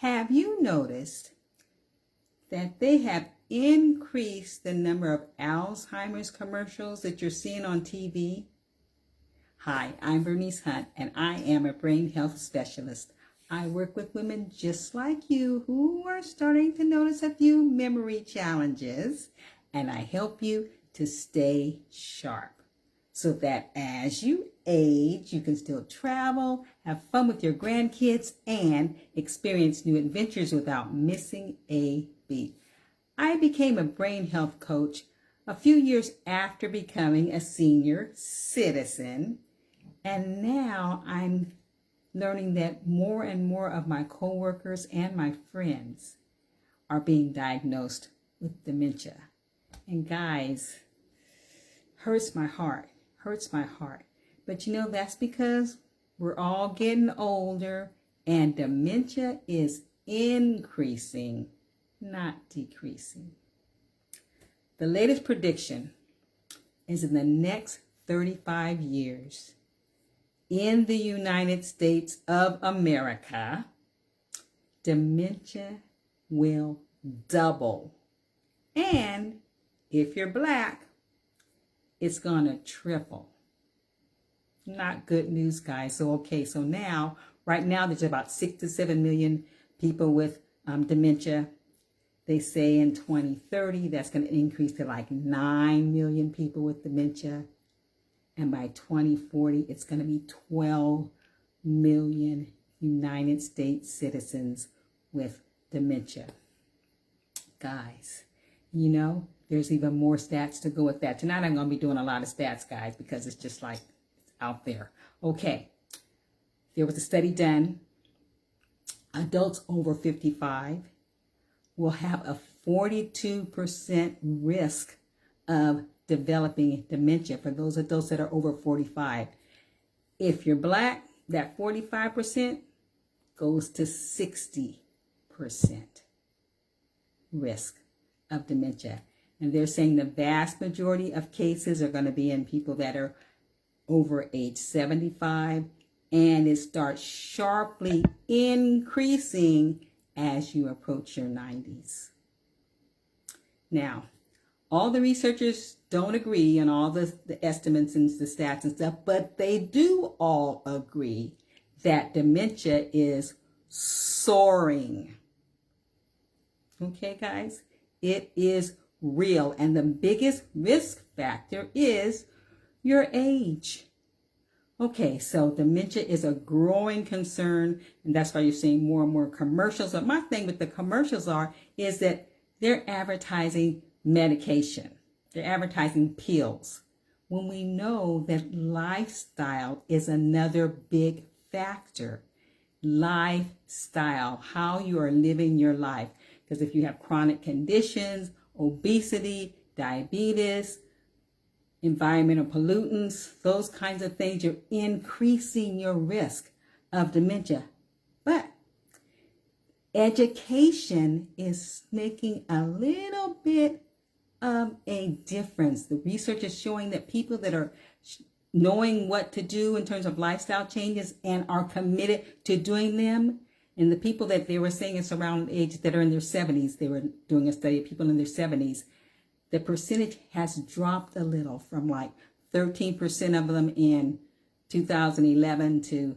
Have you noticed that they have increased the number of Alzheimer's commercials that you're seeing on TV? Hi, I'm Bernice Hunt, and I am a brain health specialist. I work with women just like you who are starting to notice a few memory challenges, and I help you to stay sharp so that as you age, you can still travel, have fun with your grandkids, and experience new adventures without missing a beat. I became a brain health coach a few years after becoming a senior citizen, and now I'm learning that more and more of my coworkers and my friends are being diagnosed with dementia. And guys, hurts my heart. But you know, that's because we're all getting older and dementia is increasing, not decreasing. The latest prediction is in the next 35 years in the United States of America, dementia will double. And if you're Black, it's going to triple. Not good news, guys. So now, right now, there's about 6 to 7 million people with dementia. They say in 2030, that's going to increase to like 9 million people with dementia. And by 2040, it's going to be 12 million United States citizens with dementia. Guys, you know, there's even more stats to go with that. Tonight, I'm going to be doing a lot of stats, guys, because it's just like it's out there. Okay, there was a study done. Adults over 55 will have a 42% risk of developing dementia for those adults that are over 45. If you're Black, that 45% goes to 60% risk of dementia. And they're saying the vast majority of cases are going to be in people that are over age 75, and it starts sharply increasing as you approach your 90s. Now, all the researchers don't agree on all the estimates and the stats and stuff, but they do all agree that dementia is soaring. Okay, guys? It is real. And the biggest risk factor is your age. Okay, so dementia is a growing concern, and that's why you're seeing more and more commercials. But my thing with the commercials is that they're advertising medication. They're advertising pills. When we know that lifestyle is another big factor. Lifestyle, how you are living your life. Because if you have chronic conditions, obesity, diabetes, environmental pollutants, those kinds of things, you're increasing your risk of dementia. But education is making a little bit of a difference. The research is showing that people that are knowing what to do in terms of lifestyle changes and are committed to doing them, and the people that they were saying is around age that are in their 70s, they were doing a study of people in their 70s, the percentage has dropped a little from like 13% of them in 2011 to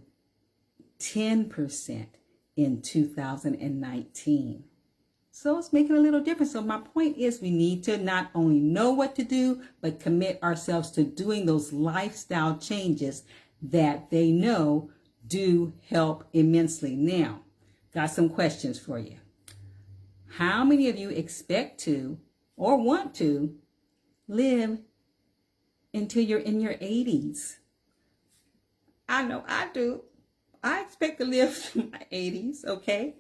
10% in 2019. So it's making a little difference. So my point is we need to not only know what to do, but commit ourselves to doing those lifestyle changes that they know do help immensely. Now, got some questions for you. How many of you expect to or want to live until you're in your 80s? I know I do. I expect to live to my 80s, okay?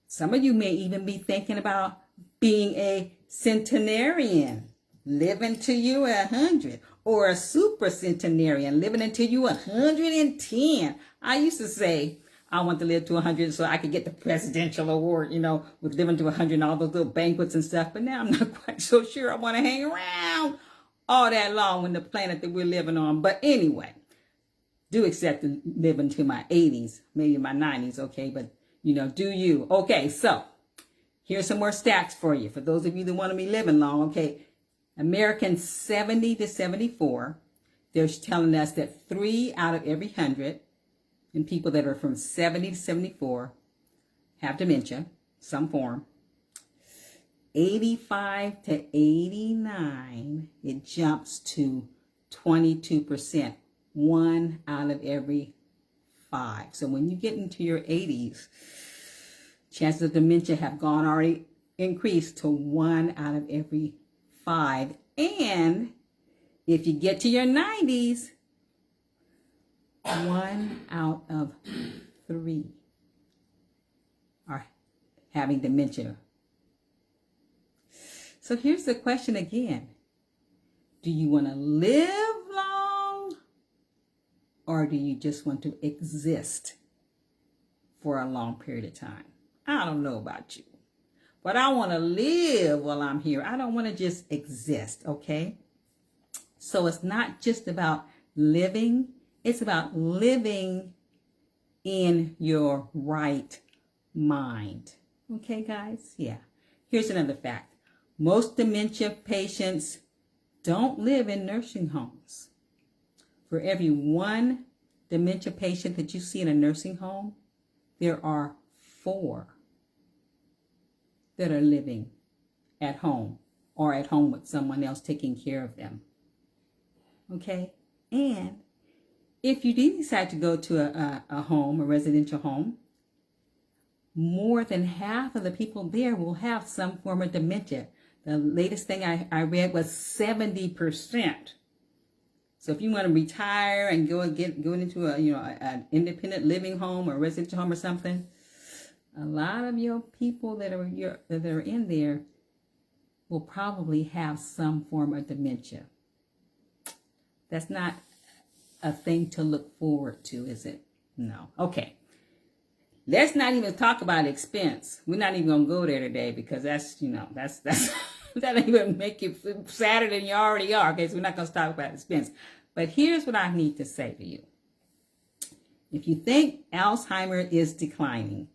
Some of you may even be thinking about being a centenarian, living till you're 100, or a super centenarian, living until you're 110. I used to say I want to live to 100 so I could get the presidential award, you know, with living to 100 and all those little banquets and stuff. But now I'm not quite so sure I want to hang around all that long on the planet that we're living on. But anyway, do accept to live into my 80s, maybe my 90s, okay? But do you. Okay, so here's some more stats for you. For those of you that want to be living long, okay. Americans 70 to 74, they're telling us that 3 out of every 100 and people that are from 70 to 74 have dementia, some form. 85 to 89, it jumps to 22%, 1 out of every 5. So when you get into your 80s, chances of dementia have already increased to 1 out of every 5. And if you get to your 90s, 1 out of 3 are having dementia. So here's the question again. Do you want to live long, or do you just want to exist for a long period of time? I don't know about you, but I want to live while I'm here. I don't want to just exist, okay? So it's not just about living. It's about living in your right mind. Okay, guys? Yeah. Here's another fact. Most dementia patients don't live in nursing homes. For every 1 dementia patient that you see in a nursing home, there are 4 that are living at home or at home with someone else taking care of them. Okay? And if you do decide to go to a home, a residential home, more than half of the people there will have some form of dementia. The latest thing I read was 70%. So if you want to retire and go into an independent living home or residential home or something, a lot of your people that are in there will probably have some form of dementia. That's not a thing to look forward to, is it? No. Okay. Let's not even talk about expense. We're not even going to go there today because that's that'll even make you sadder than you already are. Okay, so we're not going to talk about expense. But here's what I need to say to you. If you think Alzheimer is declining,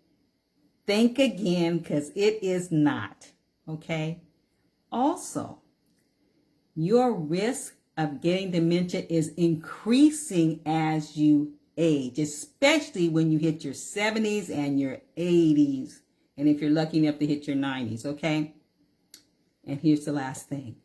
think again, because it is not. Okay? Also, your risk of getting dementia is increasing as you age, especially when you hit your 70s and your 80s, and if you're lucky enough to hit your 90s, okay? And here's the last thing.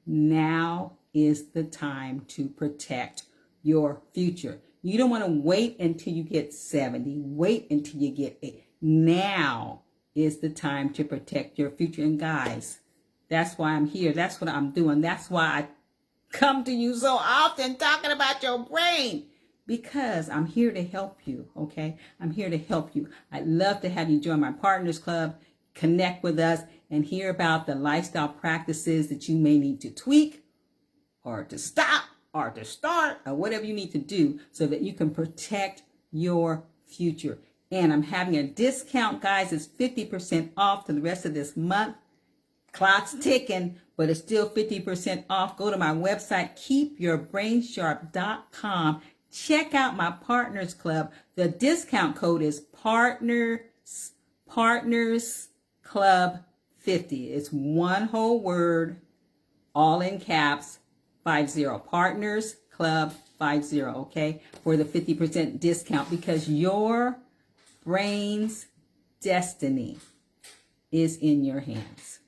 Now is the time to protect your future. You don't want to wait until you get 70. Wait until you get 80. Now is the time to protect your future. And guys, that's why I'm here. That's what I'm doing. That's why I come to you so often talking about your brain. Because I'm here to help you, okay? I'm here to help you. I'd love to have you join my Partners Club, connect with us, and hear about the lifestyle practices that you may need to tweak or to stop or to start or whatever you need to do so that you can protect your future. And I'm having a discount, guys. It's 50% off to the rest of this month. Clock's ticking, but it's still 50% off. Go to my website, keepyourbrainsharp.com. Check out my Partners Club. The discount code is Partners Club 50. It's one whole word, all in caps, 50. Partners Club 50, okay? For the 50% discount, because your brain's destiny is in your hands.